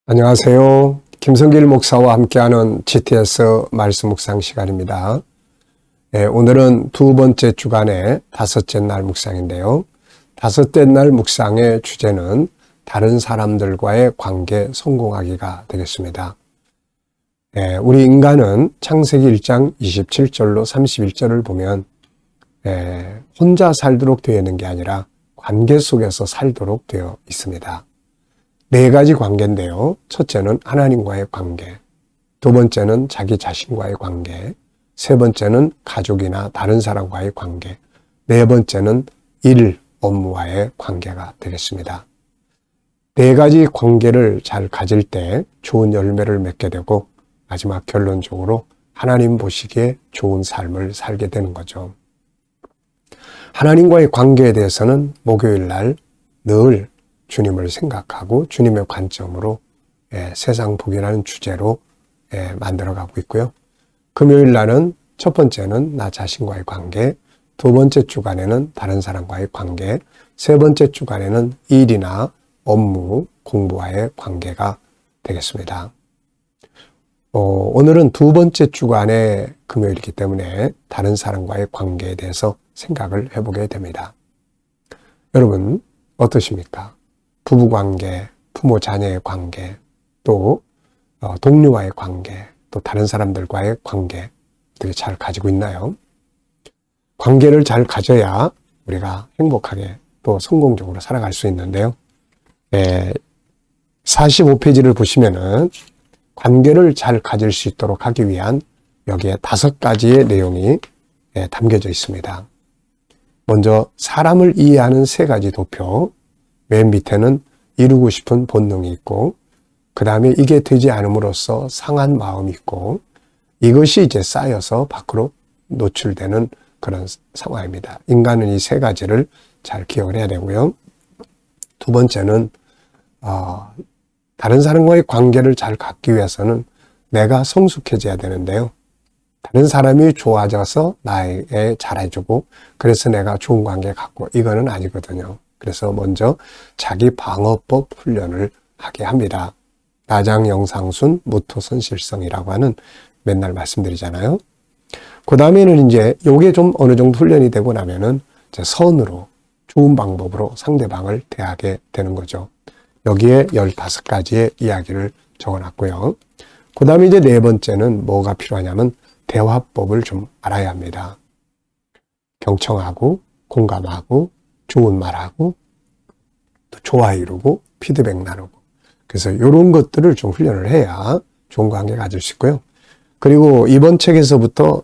안녕하세요. 김성길 목사와 함께하는 GTS 말씀 묵상 시간입니다. 오늘은 두 번째 주간의 다섯째 날 묵상인데요. 다섯째 날 묵상의 주제는 다른 사람들과의 관계 성공하기가 되겠습니다. 우리 인간은 창세기 1장 27절로 31절을 보면 혼자 살도록 되어 있는 게 아니라 관계 속에서 살도록 되어 있습니다. 네 가지 관계인데요. 첫째는 하나님과의 관계, 두 번째는 자기 자신과의 관계, 세 번째는 가족이나 다른 사람과의 관계, 네 번째는 일, 업무와의 관계가 되겠습니다. 네 가지 관계를 잘 가질 때 좋은 열매를 맺게 되고 마지막 결론적으로 하나님 보시기에 좋은 삶을 살게 되는 거죠. 하나님과의 관계에 대해서는 목요일 날 늘 주님을 생각하고 주님의 관점으로 세상 복이라는 주제로 만들어가고 있고요. 금요일 날은 첫 번째는 나 자신과의 관계, 두 번째 주간에는 다른 사람과의 관계, 세 번째 주간에는 일이나 업무, 공부와의 관계가 되겠습니다. 오늘은 두 번째 주간의 금요일이기 때문에 다른 사람과의 관계에 대해서 생각을 해보게 됩니다. 여러분 어떠십니까? 부부관계, 부모 자녀의 관계, 또 동료와의 관계, 또 다른 사람들과의 관계 어떻게 잘 가지고 있나요? 관계를 잘 가져야 우리가 행복하게 또 성공적으로 살아갈 수 있는데요. 45페이지를 보시면은 관계를 잘 가질 수 있도록 하기 위한 여기에 5가지의 내용이 담겨져 있습니다. 먼저 사람을 이해하는 3가지 도표, 맨 밑에는 이루고 싶은 본능이 있고, 그 다음에 이게 되지 않음으로써 상한 마음이 있고, 이것이 이제 쌓여서 밖으로 노출되는 그런 상황입니다. 인간은 이 3가지를 잘 기억을 해야 되고요. 두 번째는 다른 사람과의 관계를 잘 갖기 위해서는 내가 성숙해져야 되는데요. 다른 사람이 좋아져서 나에게 잘해주고 그래서 내가 좋은 관계 갖고 이거는 아니거든요. 그래서 먼저 자기 방어법 훈련을 하게 합니다. 나장영상순 무토선실성이라고 하는 맨날 말씀드리잖아요. 그 다음에는 이제 요게 좀 어느 정도 훈련이 되고 나면은 이제 선으로 좋은 방법으로 상대방을 대하게 되는 거죠. 여기에 15가지의 이야기를 적어놨고요. 그 다음에 이제 네 번째는 뭐가 필요하냐면 대화법을 좀 알아야 합니다. 경청하고 공감하고 좋은 말하고 또 좋아 이루고 피드백 나누고 그래서 이런 것들을 좀 훈련을 해야 좋은 관계 가질 수 있고요. 그리고 이번 책에서부터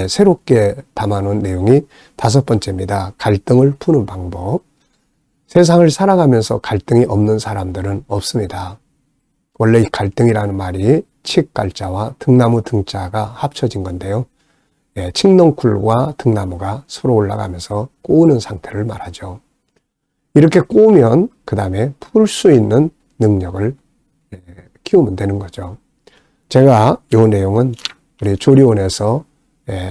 새롭게 담아놓은 내용이 5번째입니다. 갈등을 푸는 방법. 세상을 살아가면서 갈등이 없는 사람들은 없습니다. 원래 이 갈등이라는 말이 칡갈자와 등나무 등자가 합쳐진 건데요. 칡넝쿨과 등나무가 서로 올라가면서 꼬우는 상태를 말하죠. 이렇게 꼬우면 그 다음에 풀 수 있는 능력을 키우면 되는 거죠. 제가 이 내용은 우리 조리원에서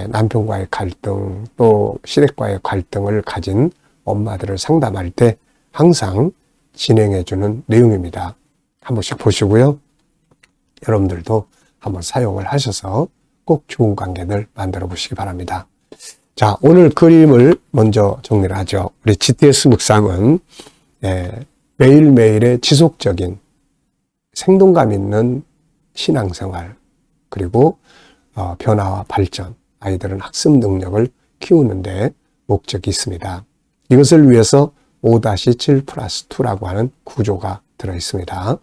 남편과의 갈등 또 시댁과의 갈등을 가진 엄마들을 상담할 때 항상 진행해주는 내용입니다. 한 번씩 보시고요. 여러분들도 한번 사용을 하셔서 꼭 좋은 관계를 만들어 보시기 바랍니다. 자, 오늘 그림을 먼저 정리를 하죠. 우리 GTS 묵상은 매일매일의 지속적인 생동감 있는 신앙생활 그리고 변화와 발전, 아이들은 학습 능력을 키우는데 목적이 있습니다. 이것을 위해서 5-7+2라고 하는 구조가 들어있습니다.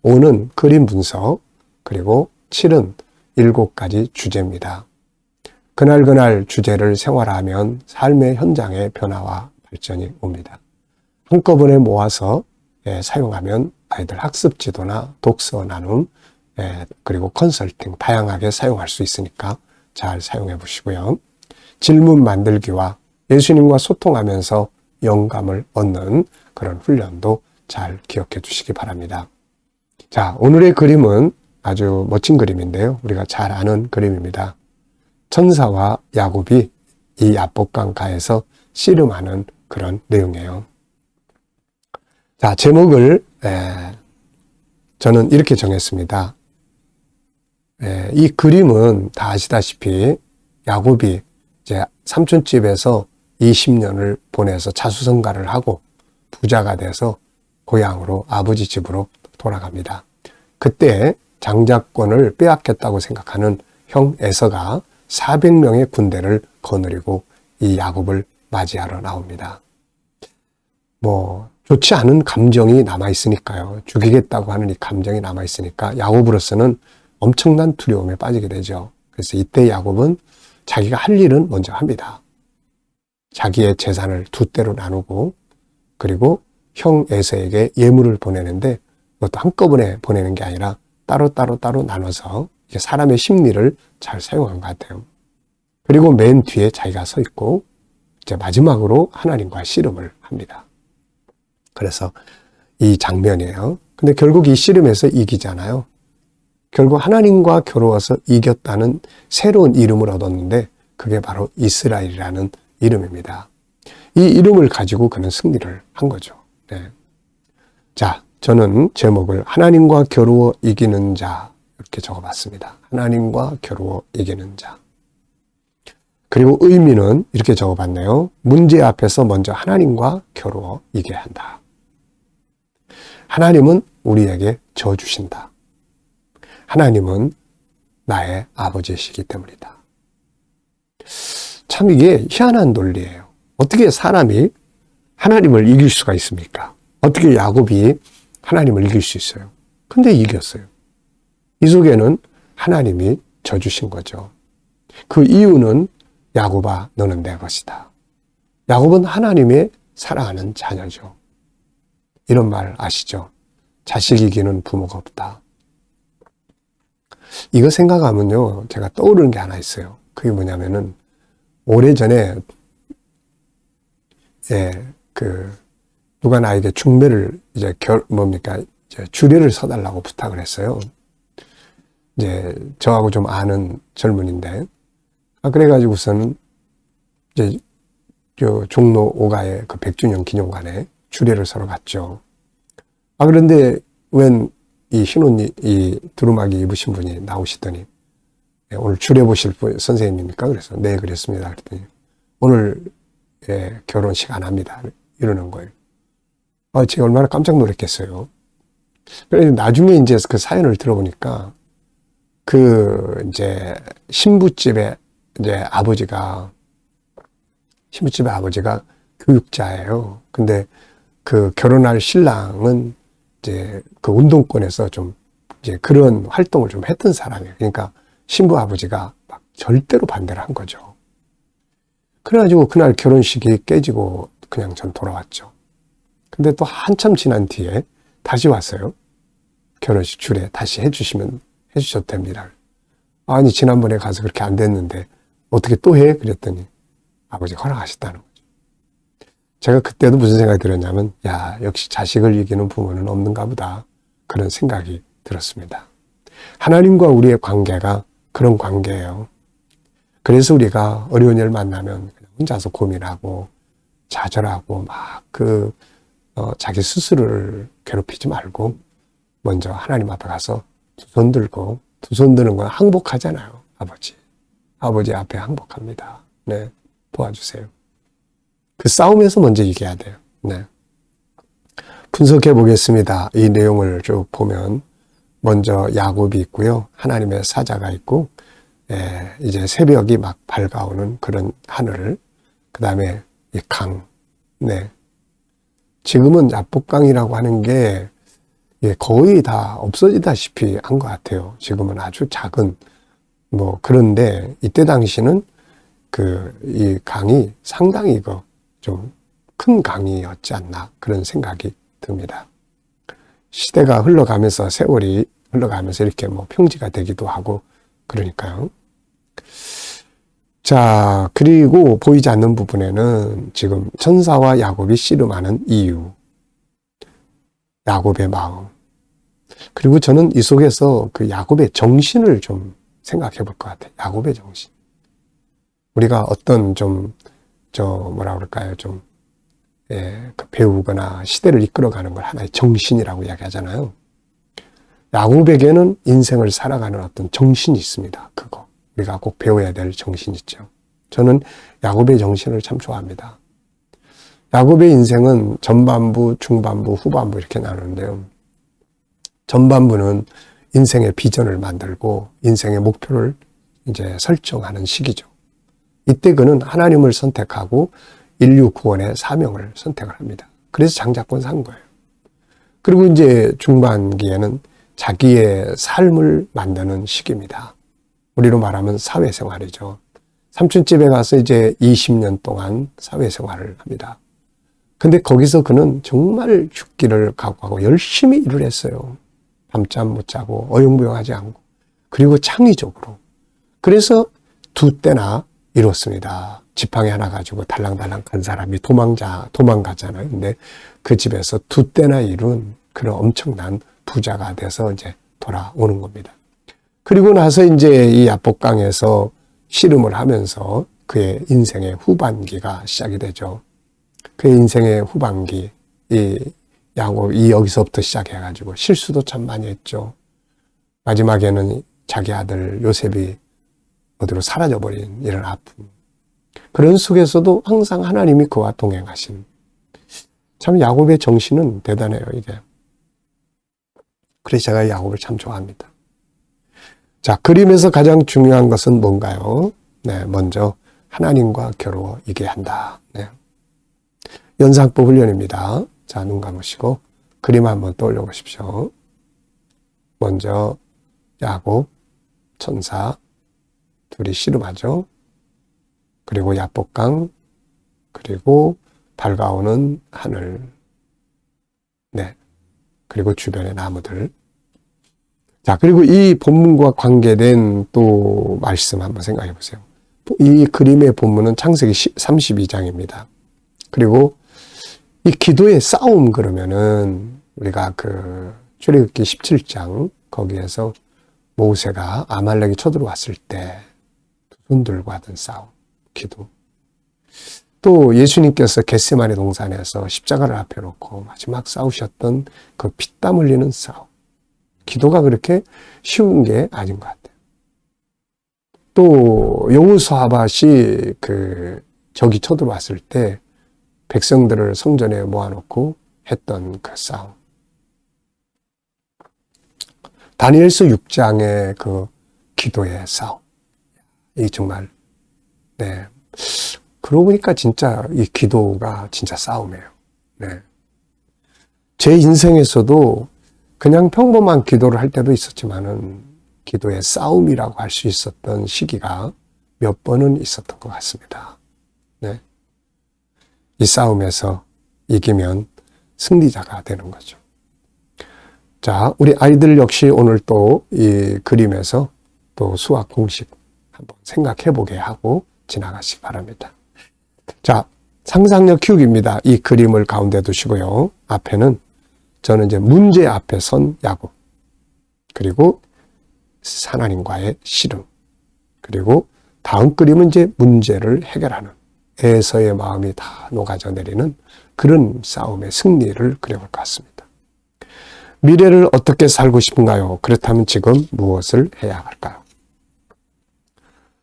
5는 그림 분석, 그리고 7은 7가지 주제입니다. 그날 주제를 생활하면 삶의 현장에 변화와 발전이 옵니다. 한꺼번에 모아서 사용하면 아이들 학습 지도나 독서 나눔, 그리고 컨설팅 다양하게 사용할 수 있으니까 잘 사용해 보시고요. 질문 만들기와 예수님과 소통하면서 영감을 얻는 그런 훈련도 잘 기억해 주시기 바랍니다. 자, 오늘의 그림은 아주 멋진 그림인데요. 우리가 잘 아는 그림입니다. 천사와 야곱이 이 야복강가에서 씨름하는 그런 내용이에요. 자, 제목을 저는 이렇게 정했습니다. 이 그림은 다 아시다시피 야곱이 이제 삼촌집에서 20년을 보내서 자수성가를 하고 부자가 돼서 고향으로 아버지 집으로 돌아갑니다. 그때 장자권을 빼앗겼다고 생각하는 형 에서가 400명의 군대를 거느리고 이 야곱을 맞이하러 나옵니다. 좋지 않은 감정이 남아있으니까요. 죽이겠다고 하는 이 감정이 남아있으니까 야곱으로서는 엄청난 두려움에 빠지게 되죠. 그래서 이때 야곱은 자기가 할 일은 먼저 합니다. 자기의 재산을 두 대로 나누고 그리고 형 에서에게 예물을 보내는데 그것도 한꺼번에 보내는 게 아니라 따로 나눠서 사람의 심리를 잘 사용한 것 같아요. 그리고 맨 뒤에 자기가 서 있고 이제 마지막으로 하나님과 씨름을 합니다. 그래서 이 장면이에요. 근데 결국 이 씨름에서 이기잖아요. 결국 하나님과 겨루어서 이겼다는 새로운 이름을 얻었는데 그게 바로 이스라엘이라는 이름입니다. 이 이름을 가지고 그는 승리를 한 거죠. 네. 자, 저는 제목을 하나님과 겨루어 이기는 자 이렇게 적어봤습니다. 하나님과 겨루어 이기는 자. 그리고 의미는 이렇게 적어봤네요. 문제 앞에서 먼저 하나님과 겨루어 이겨야 한다. 하나님은 우리에게 져 주신다. 하나님은 나의 아버지이시기 때문이다. 참 이게 희한한 논리예요. 어떻게 사람이 하나님을 이길 수가 있습니까? 어떻게 야곱이 하나님을 이길 수 있어요? 근데 이겼어요. 이 속에는 하나님이 져주신 거죠. 그 이유는 야곱아 너는 내 것이다. 야곱은 하나님의 사랑하는 자녀죠. 이런 말 아시죠? 자식 이기는 부모가 없다. 이거 생각하면요, 제가 떠오르는 게 하나 있어요. 그게 뭐냐면은, 오래전에, 누가 나에게 중매를, 이제 주례를 서달라고 부탁을 했어요. 이제, 저하고 좀 아는 젊은인데, 그래가지고서는, 이제, 종로 5가의 그 100주년 기념관에 주례를 서러 갔죠. 그런데, 웬, 이 흰옷, 이 두루마기 입으신 분이 나오시더니, 오늘 주례 보실 분 선생님입니까? 그래서, 네, 그랬습니다. 그랬더니, 오늘, 결혼식 안 합니다. 이러는 거예요. 제가 얼마나 깜짝 놀랐겠어요. 그래서 나중에 이제 그 사연을 들어보니까, 신부집의 아버지가 교육자예요. 근데 그 결혼할 신랑은 이제 그 운동권에서 좀 이제 그런 활동을 좀 했던 사람이에요. 그러니까 신부 아버지가 막 절대로 반대를 한 거죠. 그래가지고 그날 결혼식이 깨지고 그냥 전 돌아왔죠. 근데 또 한참 지난 뒤에 다시 왔어요. 결혼식 주례 다시 해주셔도 됩니다. 아니, 지난번에 가서 그렇게 안 됐는데 어떻게 또 해? 그랬더니 아버지가 허락하셨다는 거죠. 제가 그때도 무슨 생각이 들었냐면, 역시 자식을 이기는 부모는 없는가 보다. 그런 생각이 들었습니다. 하나님과 우리의 관계가 그런 관계예요. 그래서 우리가 어려운 일을 만나면 그냥 혼자서 고민하고 좌절하고 자기 스스로를 괴롭히지 말고 먼저 하나님 앞에 가서 두 손 드는 건 항복하잖아요. 아버지 앞에 항복합니다. 네, 도와주세요. 그 싸움에서 먼저 이겨야 돼요. 네. 분석해 보겠습니다. 이 내용을 쭉 보면 먼저 야곱이 있고요. 하나님의 사자가 있고, 이제 새벽이 막 밝아오는 그런 하늘, 그 다음에 이 강. 네. 지금은 야복강이라고 하는 게 거의 다 없어지다시피 한 것 같아요. 지금은 아주 작은, 그런데 이때 당시는 이 강이 상당히 좀 큰 강이었지 않나 그런 생각이 듭니다. 시대가 흘러가면서 세월이 흘러가면서 이렇게 평지가 되기도 하고 그러니까요. 자, 그리고 보이지 않는 부분에는 지금 천사와 야곱이 씨름하는 이유, 야곱의 마음, 그리고 저는 이 속에서 그 야곱의 정신을 좀 생각해 볼 것 같아요. 야곱의 정신. 우리가 어떤 배우거나 시대를 이끌어가는 걸 하나의 정신이라고 이야기하잖아요. 야곱에게는 인생을 살아가는 어떤 정신이 있습니다. 그거 우리가 꼭 배워야 될 정신이 있죠. 저는 야곱의 정신을 참 좋아합니다. 야곱의 인생은 전반부, 중반부, 후반부 이렇게 나누는데요. 전반부는 인생의 비전을 만들고 인생의 목표를 이제 설정하는 시기죠. 이때 그는 하나님을 선택하고 인류 구원의 사명을 선택을 합니다. 그래서 장자권 산 거예요. 그리고 이제 중반기에는 자기의 삶을 만드는 시기입니다. 우리로 말하면 사회생활이죠. 삼촌집에 가서 이제 20년 동안 사회생활을 합니다. 근데 거기서 그는 정말 죽기를 각오하고 열심히 일을 했어요. 밤잠 못 자고 어영부영하지 않고 그리고 창의적으로. 그래서 2때나 이뤘습니다. 지팡이 하나 가지고 달랑달랑 간 사람이 도망가잖아요. 근데 그 집에서 2때나 이룬 그런 엄청난 부자가 돼서 이제 돌아오는 겁니다. 그리고 나서 이제 이 야복강에서 씨름을 하면서 그의 인생의 후반기가 시작이 되죠. 그의 인생의 후반기, 야곱이 여기서부터 시작해가지고 실수도 참 많이 했죠. 마지막에는 자기 아들 요셉이 어디로 사라져버린 이런 아픔. 그런 속에서도 항상 하나님이 그와 동행하신. 참 야곱의 정신은 대단해요, 이게. 그래서 제가 야곱을 참 좋아합니다. 자, 그림에서 가장 중요한 것은 뭔가요? 네, 먼저 하나님과 겨루어이게 한다. 네. 연상법 훈련입니다. 자, 눈 감으시고 그림 한번 떠올려 보십시오. 먼저 야곱, 천사, 둘이 씨름하죠. 그리고 야복강, 그리고 밝아오는 하늘, 네, 그리고 주변의 나무들. 자, 그리고 이 본문과 관계된 또 말씀 한번 생각해 보세요. 이 그림의 본문은 창세기 32장입니다. 그리고 이 기도의 싸움 그러면은 우리가 그 출애굽기 17장 거기에서 모세가 아말렉이 쳐들어왔을 때 손 들고 하던 싸움, 기도. 또 예수님께서 겟세마네 동산에서 십자가를 앞에 놓고 마지막 싸우셨던 그 피땀 흘리는 싸움. 기도가 그렇게 쉬운 게 아닌 것 같아요. 또 여호수아밧이 그 적이 쳐들어왔을 때 백성들을 성전에 모아놓고 했던 그 싸움. 다니엘서 6장의 그 기도의 싸움. 이 정말, 네. 그러고 보니까 진짜 이 기도가 진짜 싸움이에요. 네. 제 인생에서도 그냥 평범한 기도를 할 때도 있었지만은 기도의 싸움이라고 할 수 있었던 시기가 몇 번은 있었던 것 같습니다. 네. 이 싸움에서 이기면 승리자가 되는 거죠. 자, 우리 아이들 역시 오늘 또 이 그림에서 또 수학 공식 한번 생각해 보게 하고 지나가시기 바랍니다. 자, 상상력 키우기입니다. 이 그림을 가운데 두시고요. 앞에는 저는 이제 문제 앞에 선 야곱, 그리고 하나님과의 씨름, 그리고 다음 그림은 이제 문제를 해결하는 에서의 마음이 다 녹아져 내리는 그런 싸움의 승리를 그려볼 것 같습니다. 미래를 어떻게 살고 싶은가요? 그렇다면 지금 무엇을 해야 할까요?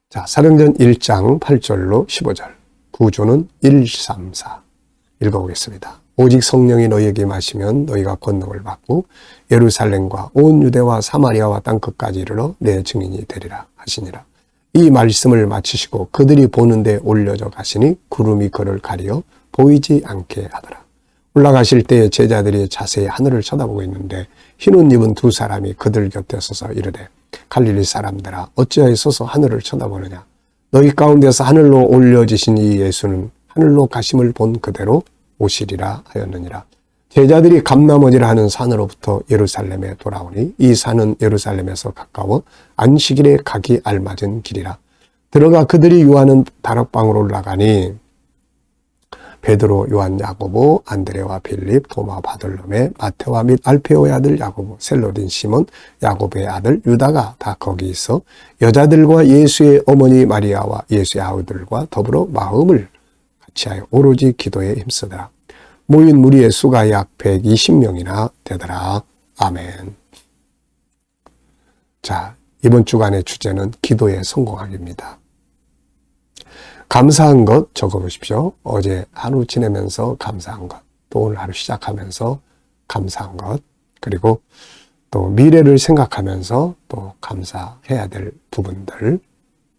자, 사도행전 1장 8절로 15절. 구조는 1, 3, 4. 읽어보겠습니다. 오직 성령이 너희에게 임하시면 너희가 권능을 받고 예루살렘과 온 유대와 사마리아와 땅끝까지 이르러 내 증인이 되리라 하시니라. 이 말씀을 마치시고 그들이 보는데 올려져 가시니 구름이 그를 가리어 보이지 않게 하더라. 올라가실 때 제자들이 자세히 하늘을 쳐다보고 있는데 흰옷 입은 2사람이 그들 곁에 서서 이르되 갈릴리 사람들아 어찌하여 서서 하늘을 쳐다보느냐. 너희 가운데서 하늘로 올려지신 이 예수는 하늘로 가심을 본 그대로 오시리라 하였느니라. 제자들이 감나머지라 하는 산으로부터 예루살렘에 돌아오니 이 산은 예루살렘에서 가까워 안식일에 가기 알맞은 길이라. 들어가 그들이 유하는 다락방으로 올라가니 베드로, 요한, 야고보, 안드레와 빌립, 도마, 바돌로메, 마테와 및 알페오의 아들 야고보, 셀로딘 시몬, 야고보의 아들 유다가 다 거기 있어 여자들과 예수의 어머니 마리아와 예수의 아우들과 더불어 마음을 같이하여 오로지 기도에 힘쓰더라. 모인 무리의 수가 약 120명이나 되더라. 아멘. 자, 이번 주간의 주제는 기도에 성공하기입니다. 감사한 것 적어보십시오. 어제 하루 지내면서 감사한 것, 또 오늘 하루 시작하면서 감사한 것, 그리고 또 미래를 생각하면서 또 감사해야 될 부분들.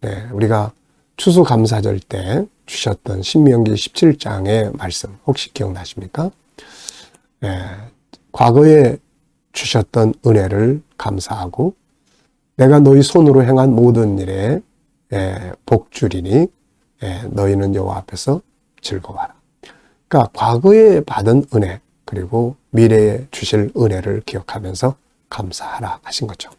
네, 우리가 추수감사절 때 주셨던 신명기 17장의 말씀 혹시 기억나십니까? 네, 과거에 주셨던 은혜를 감사하고 내가 너희 손으로 행한 모든 일에 복주리니 너희는 여호와 앞에서 즐거워하라. 그러니까 과거에 받은 은혜 그리고 미래에 주실 은혜를 기억하면서 감사하라 하신 거죠.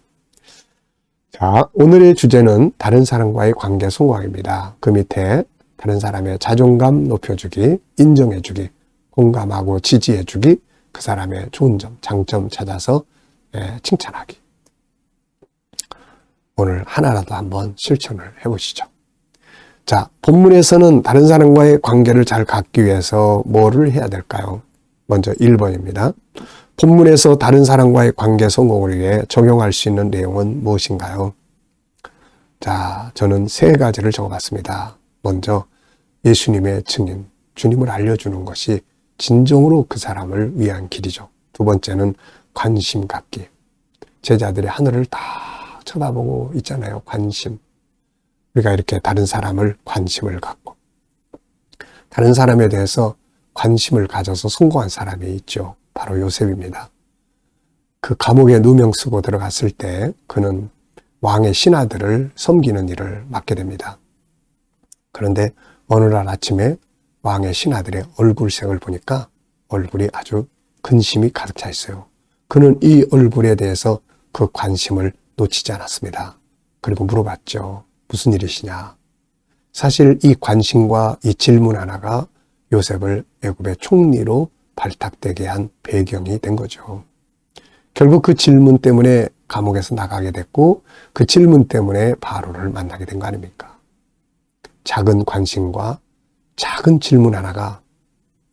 자, 오늘의 주제는 다른 사람과의 관계 성공입니다. 그 밑에 다른 사람의 자존감 높여주기, 인정해주기, 공감하고 지지해주기, 그 사람의 좋은 점, 장점 찾아서 칭찬하기. 오늘 하나라도 한번 실천을 해보시죠. 자, 본문에서는 다른 사람과의 관계를 잘 갖기 위해서 뭐를 해야 될까요? 먼저 1번입니다. 본문에서 다른 사람과의 관계 성공을 위해 적용할 수 있는 내용은 무엇인가요? 자, 저는 3가지를 적어봤습니다. 먼저 예수님의 증인, 주님을 알려주는 것이 진정으로 그 사람을 위한 길이죠. 2번째는 관심 갖기. 제자들이 하늘을 다 쳐다보고 있잖아요. 관심. 우리가 이렇게 다른 사람을 관심을 갖고 다른 사람에 대해서 관심을 가져서 성공한 사람이 있죠. 바로 요셉입니다. 그 감옥에 누명 쓰고 들어갔을 때 그는 왕의 신하들을 섬기는 일을 맡게 됩니다. 그런데 어느 날 아침에 왕의 신하들의 얼굴색을 보니까 얼굴이 아주 근심이 가득 차 있어요. 그는 이 얼굴에 대해서 그 관심을 놓치지 않았습니다. 그리고 물어봤죠. 무슨 일이시냐? 사실 이 관심과 이 질문 하나가 요셉을 애굽의 총리로 발탁되게 한 배경이 된 거죠. 결국 그 질문 때문에 감옥에서 나가게 됐고 그 질문 때문에 바로를 만나게 된 거 아닙니까? 작은 관심과 작은 질문 하나가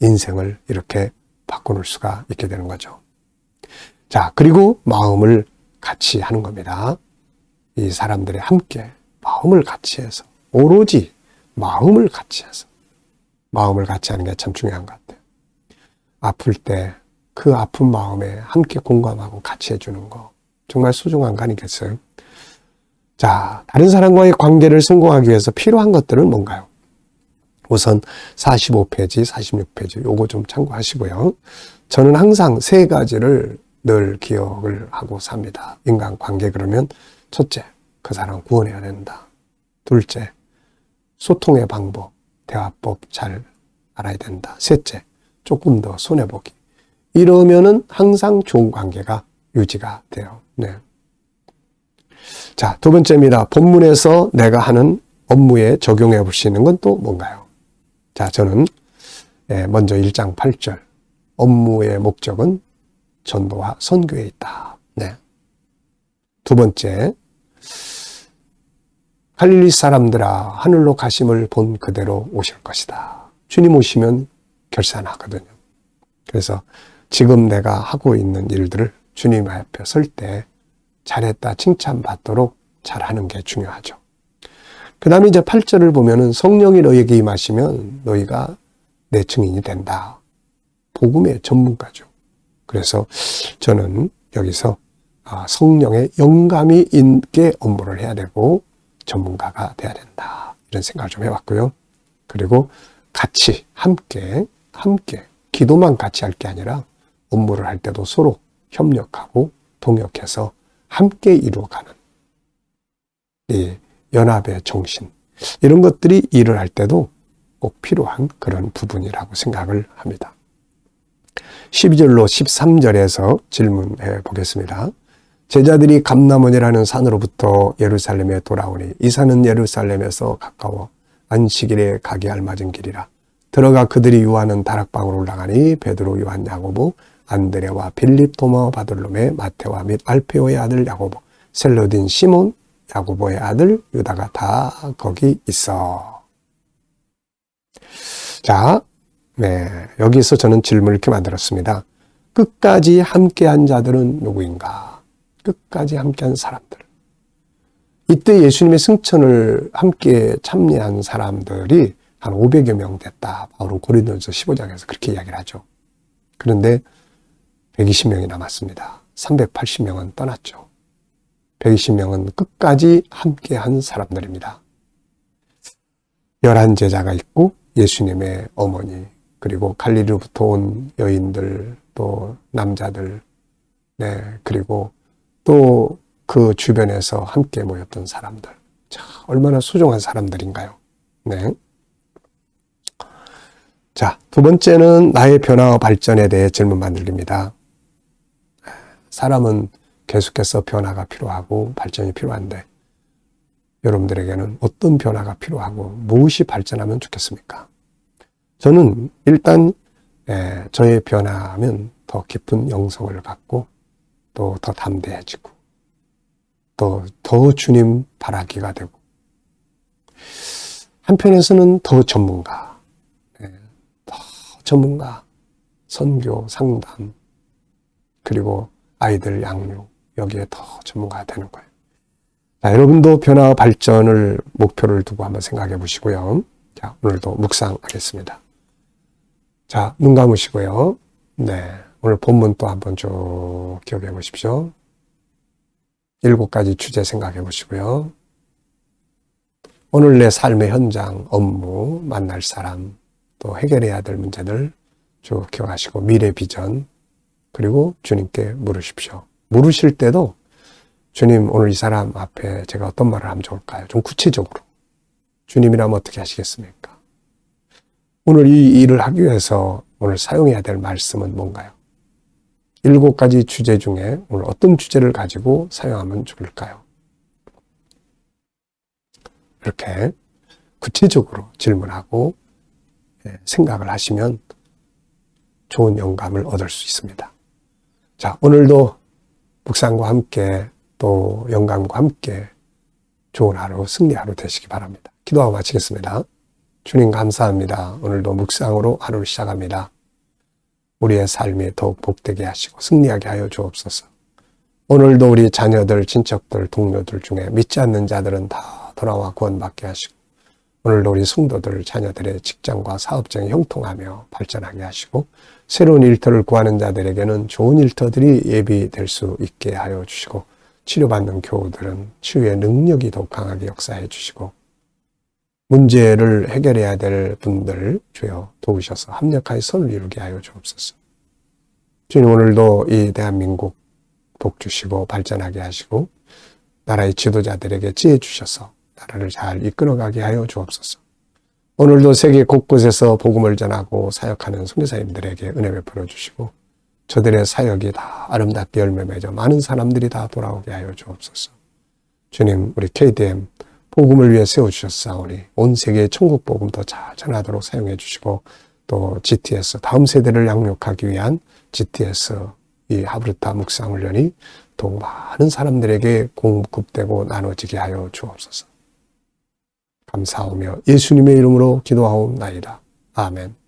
인생을 이렇게 바꿔놓을 수가 있게 되는 거죠. 자, 그리고 마음을 같이 하는 겁니다. 이 사람들이 함께 마음을 같이 해서 오로지 마음을 같이 해서 마음을 같이 하는 게 참 중요한 것 같아요. 아플 때 그 아픈 마음에 함께 공감하고 같이 해주는 거 정말 소중한 거 아니겠어요? 자, 다른 사람과의 관계를 성공하기 위해서 필요한 것들은 뭔가요? 우선 45페이지, 46페이지 요거 좀 참고하시고요. 저는 항상 3가지를 늘 기억을 하고 삽니다. 인간관계 그러면 첫째, 그 사람 구원해야 된다. 둘째, 소통의 방법, 대화법 잘 알아야 된다. 셋째, 조금 더 손해보기. 이러면은 항상 좋은 관계가 유지가 돼요. 네. 자, 2번째입니다. 본문에서 내가 하는 업무에 적용해 볼 수 있는 건 또 뭔가요? 자, 저는 먼저 1장 8절. 업무의 목적은 전도와 선교에 있다. 네. 2번째, 갈릴리 사람들아 하늘로 가심을 본 그대로 오실 것이다. 주님 오시면 결산하거든요. 그래서 지금 내가 하고 있는 일들을 주님 앞에 설 때 잘했다 칭찬받도록 잘하는 게 중요하죠. 그 다음에 이제 8절을 보면은 성령이 너희에게 임하시면 너희가 내 증인이 된다. 복음의 전문가죠. 그래서 저는 여기서 성령의 영감이 있게 업무를 해야 되고 전문가가 돼야 된다. 이런 생각을 좀 해봤고요. 그리고 같이 함께 기도만 같이 할 게 아니라 업무를 할 때도 서로 협력하고 동역해서 함께 이루어가는 이 연합의 정신, 이런 것들이 일을 할 때도 꼭 필요한 그런 부분이라고 생각을 합니다. 12절로 13절에서 질문해 보겠습니다. 제자들이 감람원이라는 산으로부터 예루살렘에 돌아오니 이 산은 예루살렘에서 가까워 안식일에 가기 알맞은 길이라. 들어가 그들이 유하는 다락방으로 올라가니 베드로, 요한, 야고보, 안드레와 빌립, 도마, 바돌로메, 마테와 및 알페오의 아들 야고보, 셀로딘 시몬, 야고보의 아들 유다가 다 거기 있어. 자, 여기서 저는 질문을 이렇게 만들었습니다. 끝까지 함께한 자들은 누구인가? 끝까지 함께한 사람들. 이때 예수님의 승천을 함께 참여한 사람들이 한 500여 명 됐다. 바울은 고린도전서 15장에서 그렇게 이야기를 하죠. 그런데 120명이 남았습니다. 380명은 떠났죠. 120명은 끝까지 함께한 사람들입니다. 11제자가 있고 예수님의 어머니, 그리고 갈릴리로부터 온 여인들, 또 남자들, 네, 그리고 또 그 주변에서 함께 모였던 사람들. 자, 얼마나 소중한 사람들인가요? 네. 자, 두 번째는 나의 변화와 발전에 대해 질문 만들기입니다. 사람은 계속해서 변화가 필요하고 발전이 필요한데 여러분들에게는 어떤 변화가 필요하고 무엇이 발전하면 좋겠습니까? 저는 일단 저의 변화하면 더 깊은 영성을 갖고 또 더 담대해지고 또 더 주님 바라기가 되고 한편에서는 더 전문가, 선교, 상담, 그리고 아이들 양육, 여기에 더 전문가가 되는 거예요. 자, 여러분도 변화와 발전을 목표를 두고 한번 생각해 보시고요. 자, 오늘도 묵상하겠습니다. 자, 눈 감으시고요. 네, 오늘 본문 또 한번 쭉 기억해 보십시오. 7가지 주제 생각해 보시고요. 오늘 내 삶의 현장, 업무, 만날 사람, 또 해결해야 될 문제들 쭉 기억하시고 미래 비전, 그리고 주님께 물으십시오. 물으실 때도 주님, 오늘 이 사람 앞에 제가 어떤 말을 하면 좋을까요? 좀 구체적으로. 주님이라면 어떻게 하시겠습니까? 오늘 이 일을 하기 위해서 오늘 사용해야 될 말씀은 뭔가요? 7가지 주제 중에 오늘 어떤 주제를 가지고 사용하면 좋을까요? 이렇게 구체적으로 질문하고 생각을 하시면 좋은 영감을 얻을 수 있습니다. 자, 오늘도 묵상과 함께 또 영감과 함께 좋은 하루, 승리 하루 되시기 바랍니다. 기도하고 마치겠습니다. 주님 감사합니다. 오늘도 묵상으로 하루를 시작합니다. 우리의 삶이 더욱 복되게 하시고 승리하게 하여 주옵소서. 오늘도 우리 자녀들, 친척들, 동료들 중에 믿지 않는 자들은 다 돌아와 구원받게 하시고 오늘도 우리 성도들, 자녀들의 직장과 사업장이 형통하며 발전하게 하시고 새로운 일터를 구하는 자들에게는 좋은 일터들이 예비될 수 있게 하여 주시고 치료받는 교우들은 치유의 능력이 더욱 강하게 역사해 주시고 문제를 해결해야 될 분들 주여 도우셔서 합력하여 선을 이루게 하여 주옵소서. 주님 오늘도 이 대한민국 복 주시고 발전하게 하시고 나라의 지도자들에게 지혜 주셔서 나라를 잘 이끌어가게 하여 주옵소서. 오늘도 세계 곳곳에서 복음을 전하고 사역하는 선교사님들에게 은혜 베풀어 주시고 저들의 사역이 다 아름답게 열매 맺어 많은 사람들이 다 돌아오게 하여 주옵소서. 주님 우리 KDM 복음을 위해 세워주셨사오니 온 세계의 천국 복음 더 잘 전하도록 사용해 주시고 또 GTS 다음 세대를 양육하기 위한 GTS 이 하브르타 묵상훈련이 더욱 많은 사람들에게 공급되고 나눠지게 하여 주옵소서. 감사하며 예수님의 이름으로 기도하옵나이다. 아멘.